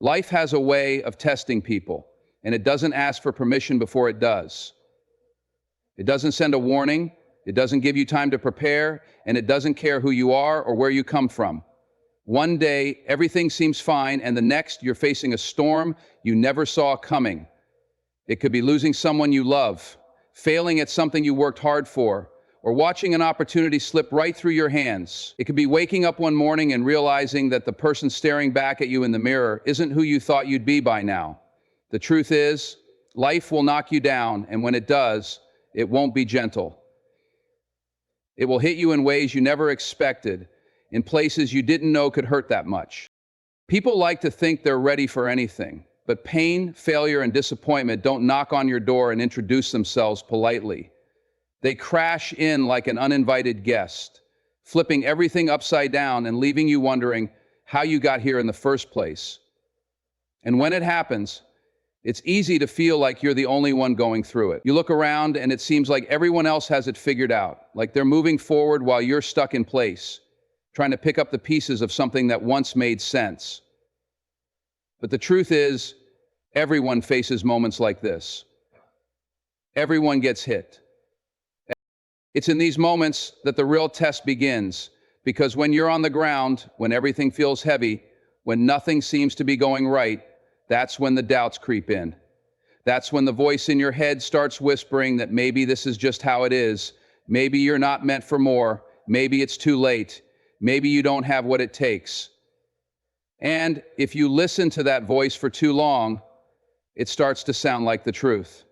Life has a way of testing people, and it doesn't ask for permission before it does. It doesn't send a warning, it doesn't give you time to prepare, and it doesn't care who you are or where you come from. One day, everything seems fine, and the next, you're facing a storm you never saw coming. It could be losing someone you love, failing at something you worked hard for, or watching an opportunity slip right through your hands. It could be waking up one morning and realizing that the person staring back at you in the mirror isn't who you thought you'd be by now. The truth is, life will knock you down, and when it does, it won't be gentle. It will hit you in ways you never expected, in places you didn't know could hurt that much. People like to think they're ready for anything, but pain, failure, and disappointment don't knock on your door and introduce themselves politely. They crash in like an uninvited guest, flipping everything upside down and leaving you wondering how you got here in the first place. And when it happens, it's easy to feel like you're the only one going through it. You look around and it seems like everyone else has it figured out, like they're moving forward while you're stuck in place, trying to pick up the pieces of something that once made sense. But the truth is, everyone faces moments like this. Everyone gets hit. It's in these moments that the real test begins, because when you're on the ground, when everything feels heavy, when nothing seems to be going right, that's when the doubts creep in. That's when the voice in your head starts whispering that maybe this is just how it is, maybe you're not meant for more, maybe it's too late, maybe you don't have what it takes. And if you listen to that voice for too long, it starts to sound like the truth.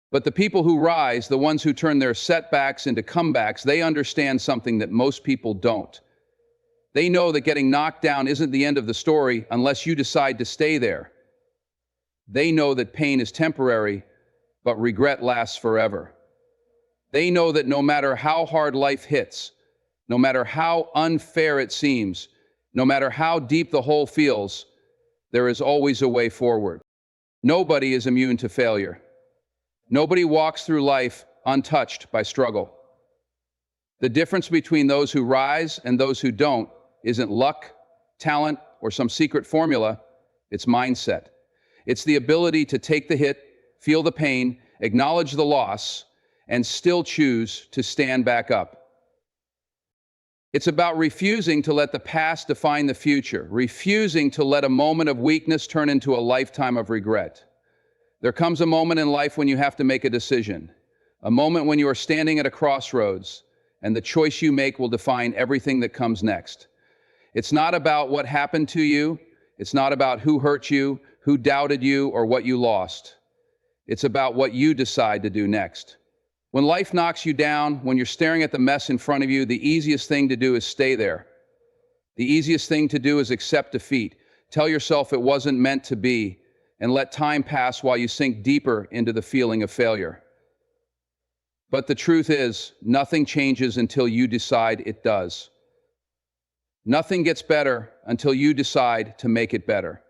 But the people who rise, the ones who turn their setbacks into comebacks, they understand something that most people don't. They know that getting knocked down isn't the end of the story unless you decide to stay there. They know that pain is temporary, but regret lasts forever. They know that no matter how hard life hits, no matter how unfair it seems, no matter how deep the hole feels, there is always a way forward. Nobody is immune to failure. Nobody walks through life untouched by struggle. The difference between those who rise and those who don't isn't luck, talent, or some secret formula, it's mindset. It's the ability to take the hit, feel the pain, acknowledge the loss, and still choose to stand back up. It's about refusing to let the past define the future, refusing to let a moment of weakness turn into a lifetime of regret. There comes a moment in life when you have to make a decision, a moment when you are standing at a crossroads, and the choice you make will define everything that comes next. It's not about what happened to you, it's not about who hurt you, who doubted you, or what you lost. It's about what you decide to do next. When life knocks you down, when you're staring at the mess in front of you, the easiest thing to do is stay there. The easiest thing to do is accept defeat. Tell yourself it wasn't meant to be, and let time pass while you sink deeper into the feeling of failure. But the truth is, nothing changes until you decide it does. Nothing gets better until you decide to make it better.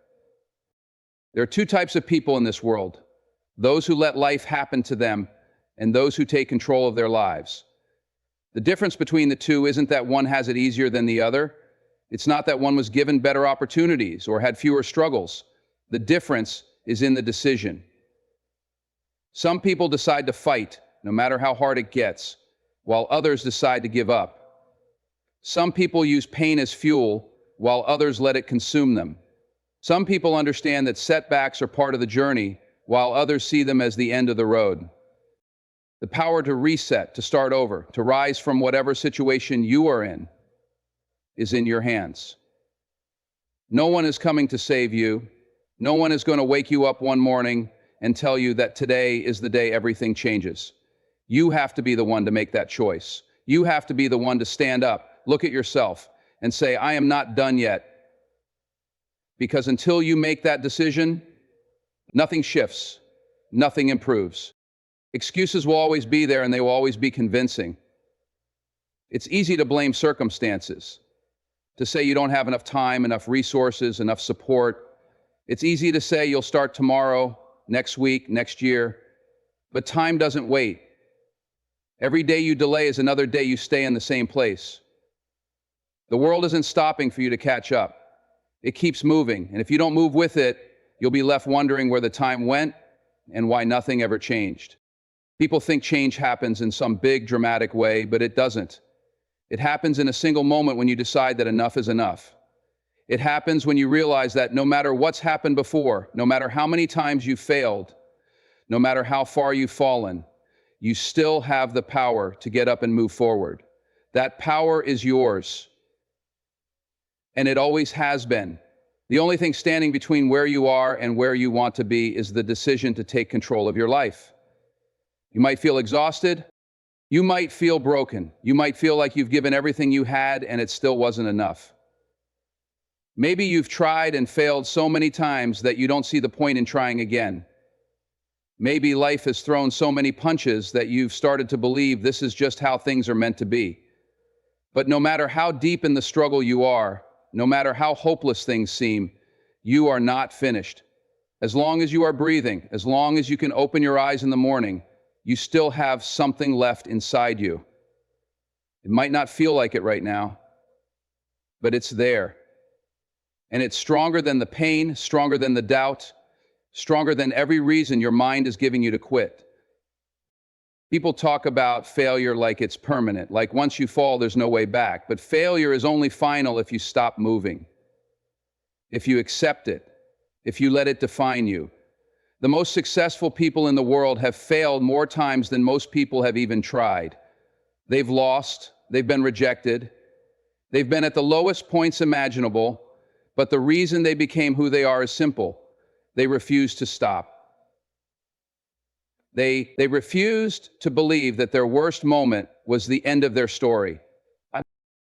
There are two types of people in this world: those who let life happen to them and those who take control of their lives. The difference between the two isn't that one has it easier than the other. It's not that one was given better opportunities or had fewer struggles. The difference is in the decision. Some people decide to fight, no matter how hard it gets, while others decide to give up. Some people use pain as fuel, while others let it consume them. Some people understand that setbacks are part of the journey, while others see them as the end of the road. The power to reset, to start over, to rise from whatever situation you are in, is in your hands. No one is coming to save you. No one is going to wake you up one morning and tell you that today is the day everything changes. You have to be the one to make that choice. You have to be the one to stand up, look at yourself, and say, I am not done yet. Because until you make that decision, nothing shifts, nothing improves. Excuses will always be there, and they will always be convincing. It's easy to blame circumstances, to say you don't have enough time, enough resources, enough support. It's easy to say you'll start tomorrow, next week, next year, but time doesn't wait. Every day you delay is another day you stay in the same place. The world isn't stopping for you to catch up. It keeps moving, and if you don't move with it, you'll be left wondering where the time went and why nothing ever changed. People think change happens in some big, dramatic way, but it doesn't. It happens in a single moment when you decide that enough is enough. It happens when you realize that no matter what's happened before, no matter how many times you've failed, no matter how far you've fallen, you still have the power to get up and move forward. That power is yours, and it always has been. The only thing standing between where you are and where you want to be is the decision to take control of your life. You might feel exhausted. You might feel broken. You might feel like you've given everything you had and it still wasn't enough. Maybe you've tried and failed so many times that you don't see the point in trying again. Maybe life has thrown so many punches that you've started to believe this is just how things are meant to be. But no matter how deep in the struggle you are, no matter how hopeless things seem, you are not finished. As long as you are breathing, as long as you can open your eyes in the morning, you still have something left inside you. It might not feel like it right now, but it's there. And it's stronger than the pain, stronger than the doubt, stronger than every reason your mind is giving you to quit. People talk about failure like it's permanent, like once you fall, there's no way back. But failure is only final if you stop moving, if you accept it, if you let it define you. The most successful people in the world have failed more times than most people have even tried. They've lost, they've been rejected, they've been at the lowest points imaginable, but the reason they became who they are is simple. They refused to stop. They refused to believe that their worst moment was the end of their story.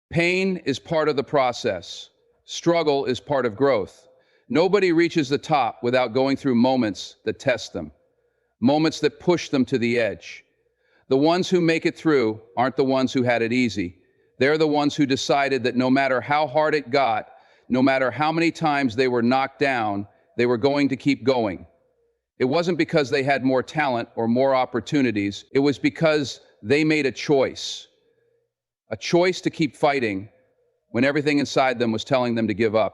Pain is part of the process. Struggle is part of growth. Nobody reaches the top without going through moments that test them, moments that push them to the edge. The ones who make it through aren't the ones who had it easy. They're the ones who decided that no matter how hard it got, no matter how many times they were knocked down, they were going to keep going. It wasn't because they had more talent or more opportunities. It was because they made a choice to keep fighting when everything inside them was telling them to give up.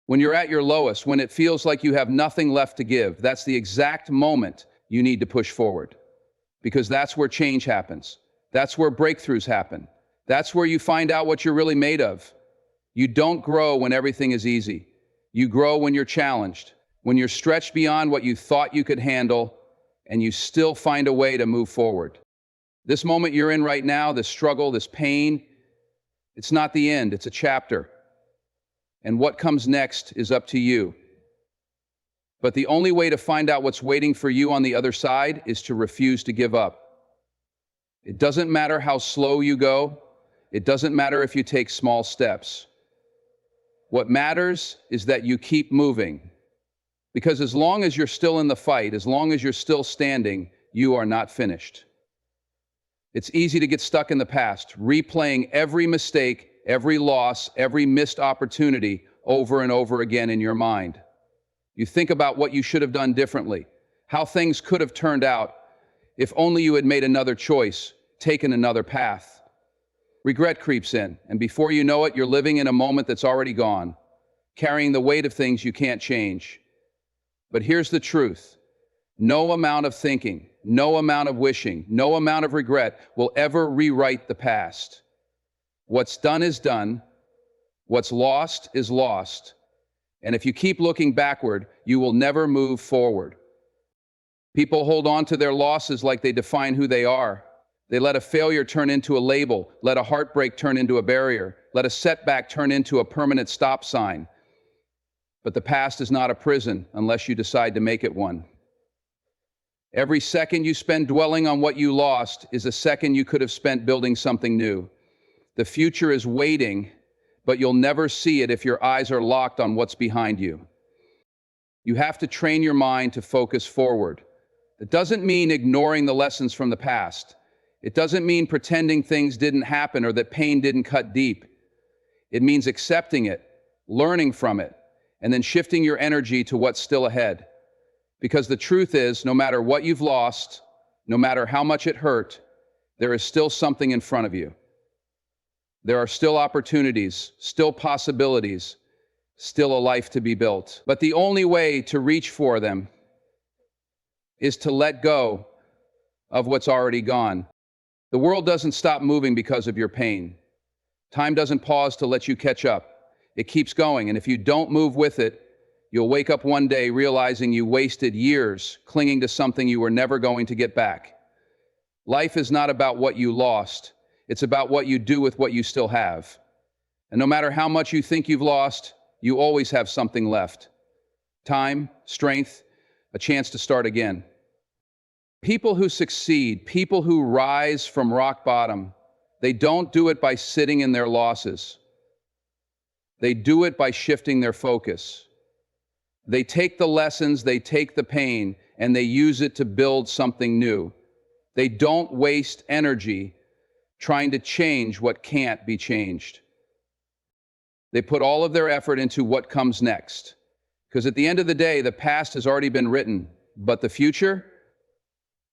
When you're at your lowest, when it feels like you have nothing left to give, that's the exact moment you need to push forward. Because that's where change happens. That's where breakthroughs happen. That's where you find out what you're really made of. You don't grow when everything is easy. You grow when you're challenged, when you're stretched beyond what you thought you could handle, and you still find a way to move forward. This moment you're in right now, this struggle, this pain, it's not the end, it's a chapter. And what comes next is up to you. But the only way to find out what's waiting for you on the other side is to refuse to give up. It doesn't matter how slow you go. It doesn't matter if you take small steps. What matters is that you keep moving. Because as long as you're still in the fight, as long as you're still standing, you are not finished. It's easy to get stuck in the past, replaying every mistake, every loss, every missed opportunity over and over again in your mind. You think about what you should have done differently, how things could have turned out if only you had made another choice, taken another path. Regret creeps in, and before you know it, you're living in a moment that's already gone, carrying the weight of things you can't change. But here's the truth. No amount of thinking, no amount of wishing, no amount of regret will ever rewrite the past. What's done is done. What's lost is lost. And if you keep looking backward, you will never move forward. People hold on to their losses like they define who they are. They let a failure turn into a label, let a heartbreak turn into a barrier, let a setback turn into a permanent stop sign. But the past is not a prison unless you decide to make it one. Every second you spend dwelling on what you lost is a second you could have spent building something new. The future is waiting, but you'll never see it if your eyes are locked on what's behind you. You have to train your mind to focus forward. It doesn't mean ignoring the lessons from the past. It doesn't mean pretending things didn't happen or that pain didn't cut deep. It means accepting it, learning from it, and then shifting your energy to what's still ahead. Because the truth is, no matter what you've lost, no matter how much it hurt, there is still something in front of you. There are still opportunities, still possibilities, still a life to be built. But the only way to reach for them is to let go of what's already gone. The world doesn't stop moving because of your pain. Time doesn't pause to let you catch up. It keeps going, and if you don't move with it, you'll wake up one day realizing you wasted years clinging to something you were never going to get back. Life is not about what you lost. It's about what you do with what you still have. And no matter how much you think you've lost, you always have something left. Time, strength, a chance to start again. People who succeed, people who rise from rock bottom, they don't do it by sitting in their losses. They do it by shifting their focus. They take the lessons, they take the pain, and they use it to build something new. They don't waste energy trying to change what can't be changed. They put all of their effort into what comes next. Because at the end of the day, the past has already been written, but the future,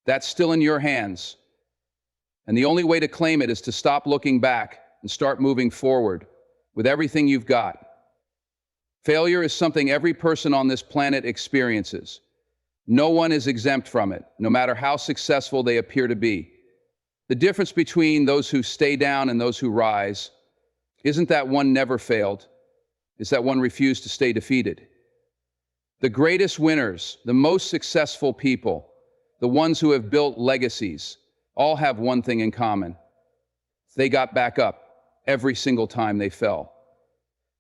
that's still in your hands. And the only way to claim it is to stop looking back and start moving forward with everything you've got. Failure is something every person on this planet experiences. No one is exempt from it, no matter how successful they appear to be. The difference between those who stay down and those who rise isn't that one never failed, it's that one refused to stay defeated. The greatest winners, the most successful people, the ones who have built legacies, all have one thing in common. They got back up every single time they fell.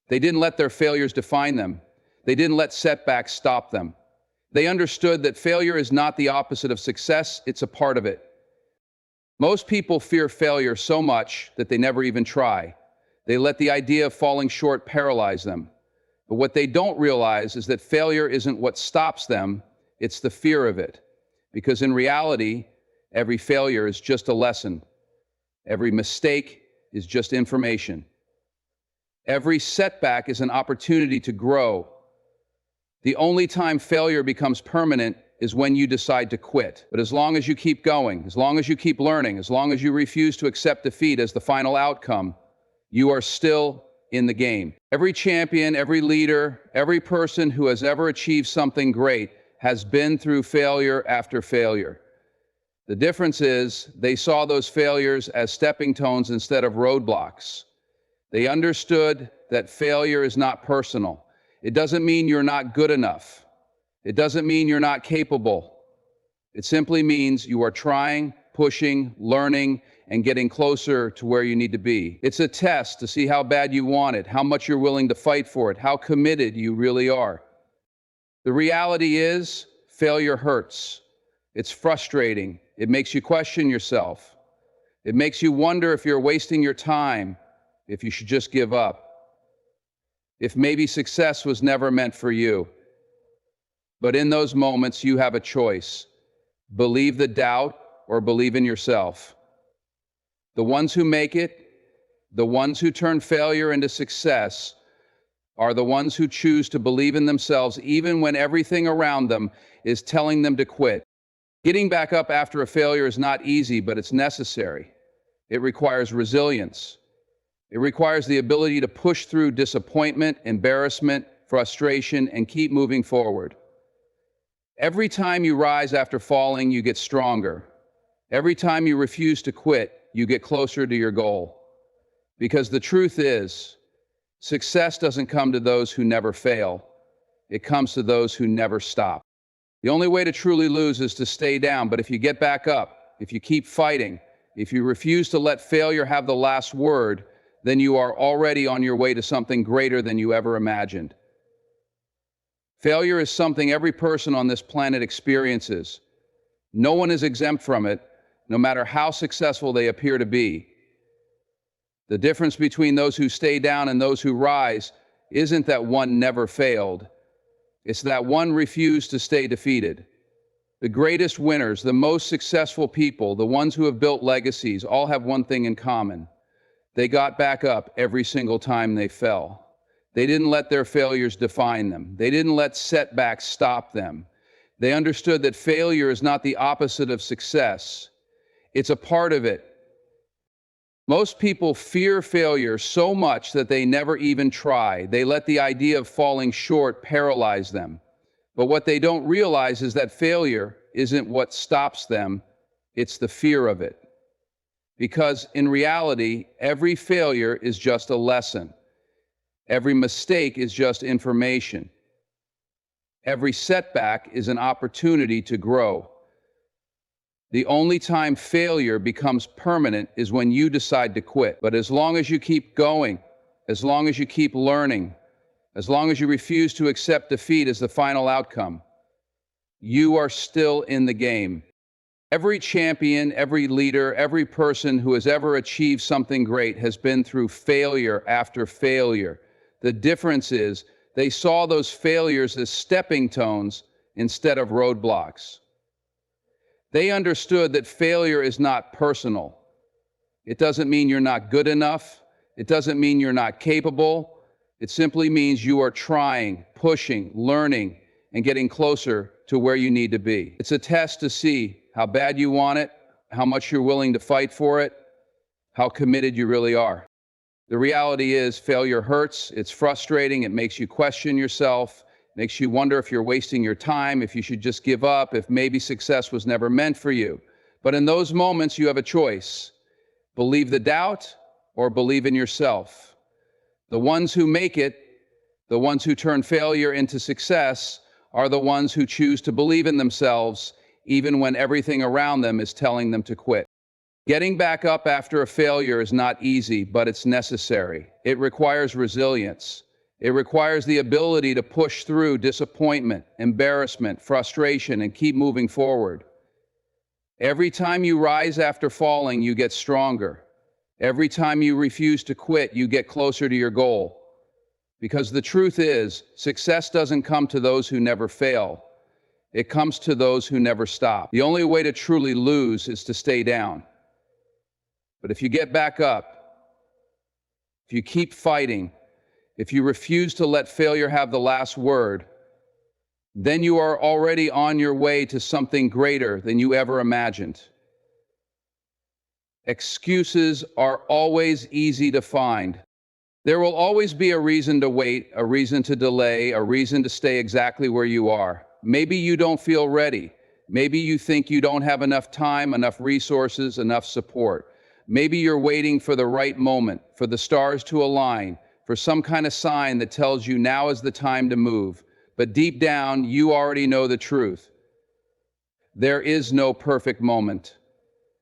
They didn't let their failures define them. They didn't let setbacks stop them. They understood that failure is not the opposite of success, it's a part of it. Most people fear failure so much that they never even try. They let the idea of falling short paralyze them. But what they don't realize is that failure isn't what stops them, it's the fear of it. Because in reality, every failure is just a lesson. Every mistake is just information. Every setback is an opportunity to grow. The only time failure becomes permanent is when you decide to quit. But as long as you keep going, as long as you keep learning, as long as you refuse to accept defeat as the final outcome, you are still in the game. Every champion, every leader, every person who has ever achieved something great has been through failure after failure. The difference is they saw those failures as stepping stones instead of roadblocks. They understood that failure is not personal. It doesn't mean you're not good enough. It doesn't mean you're not capable. It simply means you are trying, pushing, learning, and getting closer to where you need to be. It's a test to see how bad you want it, how much you're willing to fight for it, how committed you really are. The reality is, failure hurts. It's frustrating. It makes you question yourself. It makes you wonder if you're wasting your time, if you should just give up, if maybe success was never meant for you. But in those moments, you have a choice. Believe the doubt or believe in yourself. The ones who make it, the ones who turn failure into success, are the ones who choose to believe in themselves even when everything around them is telling them to quit. Getting back up after a failure is not easy, but it's necessary. It requires resilience. It requires the ability to push through disappointment, embarrassment, frustration, and keep moving forward. Every time you rise after falling, you get stronger. Every time you refuse to quit, you get closer to your goal. Because the truth is, success doesn't come to those who never fail. It comes to those who never stop. The only way to truly lose is to stay down, but if you get back up, if you keep fighting, if you refuse to let failure have the last word, then you are already on your way to something greater than you ever imagined. Failure is something every person on this planet experiences. No one is exempt from it, no matter how successful they appear to be. The difference between those who stay down and those who rise isn't that one never failed. It's that one refused to stay defeated. The greatest winners, the most successful people, the ones who have built legacies, all have one thing in common. They got back up every single time they fell. They didn't let their failures define them. They didn't let setbacks stop them. They understood that failure is not the opposite of success. It's a part of it. Most people fear failure so much that they never even try. They let the idea of falling short paralyze them. But what they don't realize is that failure isn't what stops them, it's the fear of it. Because in reality, every failure is just a lesson. Every mistake is just information. Every setback is an opportunity to grow. The only time failure becomes permanent is when you decide to quit. But as long as you keep going, as long as you keep learning, as long as you refuse to accept defeat as the final outcome, you are still in the game. Every champion, every leader, every person who has ever achieved something great has been through failure after failure. The difference is they saw those failures as stepping stones instead of roadblocks. They understood that failure is not personal. It doesn't mean you're not good enough. It doesn't mean you're not capable. It simply means you are trying, pushing, learning, and getting closer to where you need to be. It's a test to see how bad you want it, how much you're willing to fight for it, how committed you really are. The reality is failure hurts, it's frustrating, it makes you question yourself, makes you wonder if you're wasting your time, if you should just give up, if maybe success was never meant for you. But in those moments, you have a choice. Believe the doubt or believe in yourself. The ones who make it, the ones who turn failure into success, are the ones who choose to believe in themselves, even when everything around them is telling them to quit. Getting back up after a failure is not easy, but it's necessary. It requires resilience. It requires the ability to push through disappointment, embarrassment, frustration, and keep moving forward. Every time you rise after falling, you get stronger. Every time you refuse to quit, you get closer to your goal. Because the truth is, success doesn't come to those who never fail. It comes to those who never stop. The only way to truly lose is to stay down. But if you get back up, if you keep fighting, if you refuse to let failure have the last word, then you are already on your way to something greater than you ever imagined. Excuses are always easy to find. There will always be a reason to wait, a reason to delay, a reason to stay exactly where you are. Maybe you don't feel ready. Maybe you think you don't have enough time, enough resources, enough support. Maybe you're waiting for the right moment, for the stars to align, for some kind of sign that tells you now is the time to move. But deep down, you already know the truth. There is no perfect moment.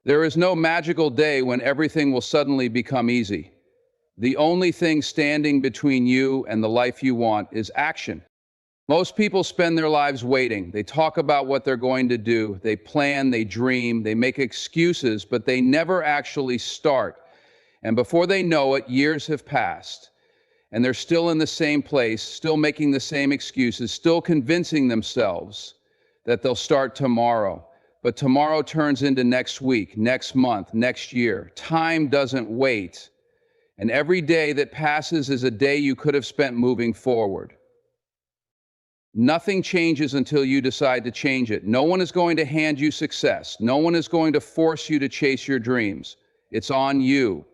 There is no magical day when everything will suddenly become easy. The only thing standing between you and the life you want is action. Most people spend their lives waiting. They talk about what they're going to do. They plan, they dream, they make excuses, but they never actually start. And before they know it, years have passed. And they're still in the same place, still making the same excuses, still convincing themselves that they'll start tomorrow. But tomorrow turns into next week, next month, next year. Time doesn't wait. And every day that passes is a day you could have spent moving forward. Nothing changes until you decide to change it. No one is going to hand you success. No one is going to force you to chase your dreams. It's on you.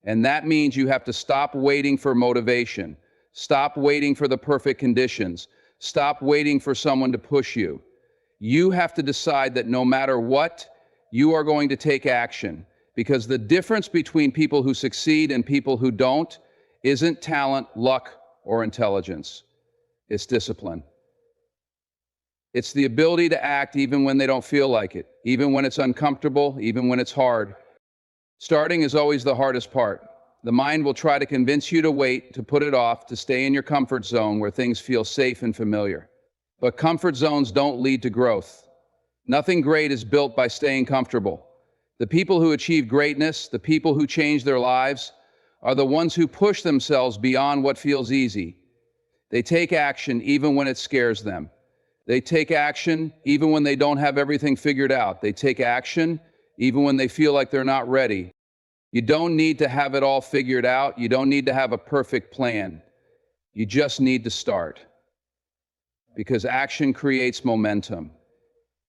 And that means you have to stop waiting for motivation. Stop waiting for the perfect conditions. Stop waiting for someone to push you. You have to decide that no matter what, you are going to take action. Because the difference between people who succeed and people who don't isn't talent, luck, or intelligence. It's discipline. It's the ability to act even when they don't feel like it, even when it's uncomfortable, even when it's hard. Starting is always the hardest part. The mind will try to convince you to wait, to put it off, to stay in your comfort zone where things feel safe and familiar. But comfort zones don't lead to growth. Nothing great is built by staying comfortable. The people who achieve greatness, the people who change their lives, are the ones who push themselves beyond what feels easy. They take action even when it scares them. They take action even when they don't have everything figured out. They take action even when they feel like they're not ready. You don't need to have it all figured out. You don't need to have a perfect plan. You just need to start. Because action creates momentum.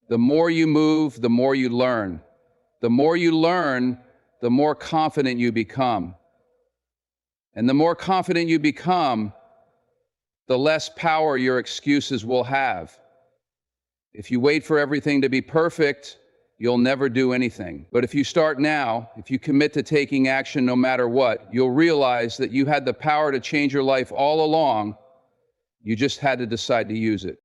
The more you move, the more you learn. The more you learn, the more confident you become. And the more confident you become, the less power your excuses will have. If you wait for everything to be perfect, you'll never do anything. But if you start now, if you commit to taking action no matter what, you'll realize that you had the power to change your life all along. You just had to decide to use it.